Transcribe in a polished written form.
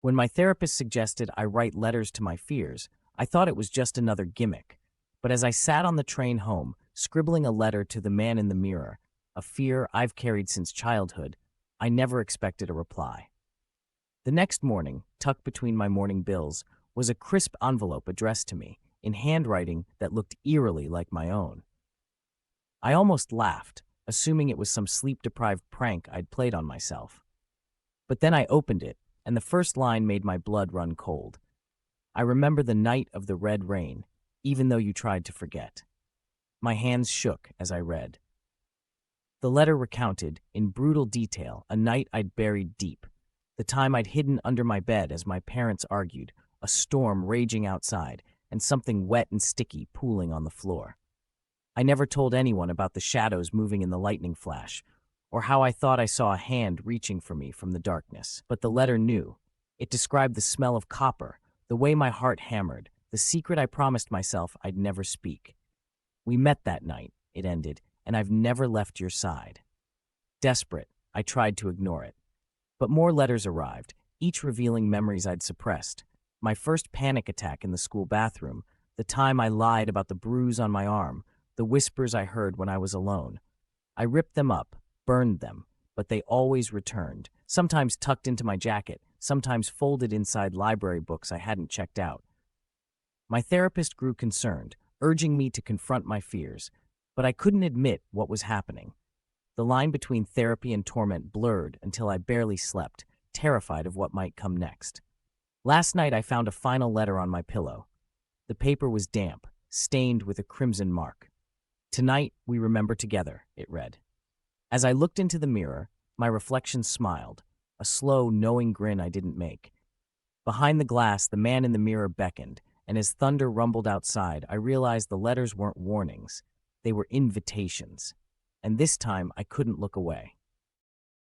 When my therapist suggested I write letters to my fears, I thought it was just another gimmick. But as I sat on the train home, scribbling a letter to the man in the mirror, a fear I've carried since childhood, I never expected a reply. The next morning, tucked between my morning bills, was a crisp envelope addressed to me, in handwriting that looked eerily like my own. I almost laughed, assuming it was some sleep-deprived prank I'd played on myself. But then I opened it, and the first line made my blood run cold. I remember the night of the red rain, even though you tried to forget. My hands shook as I read. The letter recounted, in brutal detail, a night I'd buried deep, the time I'd hidden under my bed as my parents argued, a storm raging outside, and something wet and sticky pooling on the floor. I never told anyone about the shadows moving in the lightning flash, or how I thought I saw a hand reaching for me from the darkness. But the letter knew. It described the smell of copper, the way my heart hammered, the secret I promised myself I'd never speak. We met that night, it ended, and I've never left your side. Desperate, I tried to ignore it. But more letters arrived, each revealing memories I'd suppressed. My first panic attack in the school bathroom, the time I lied about the bruise on my arm, the whispers I heard when I was alone. I ripped them up, burned them, but they always returned, sometimes tucked into my jacket, sometimes folded inside library books I hadn't checked out. My therapist grew concerned, urging me to confront my fears, but I couldn't admit what was happening. The line between therapy and torment blurred until I barely slept, terrified of what might come next. Last night I found a final letter on my pillow. The paper was damp, stained with a crimson mark. "Tonight we remember together," it read. As I looked into the mirror, my reflection smiled, a slow, knowing grin I didn't make. Behind the glass, the man in the mirror beckoned, and as thunder rumbled outside, I realized the letters weren't warnings. They were invitations. And this time I couldn't look away.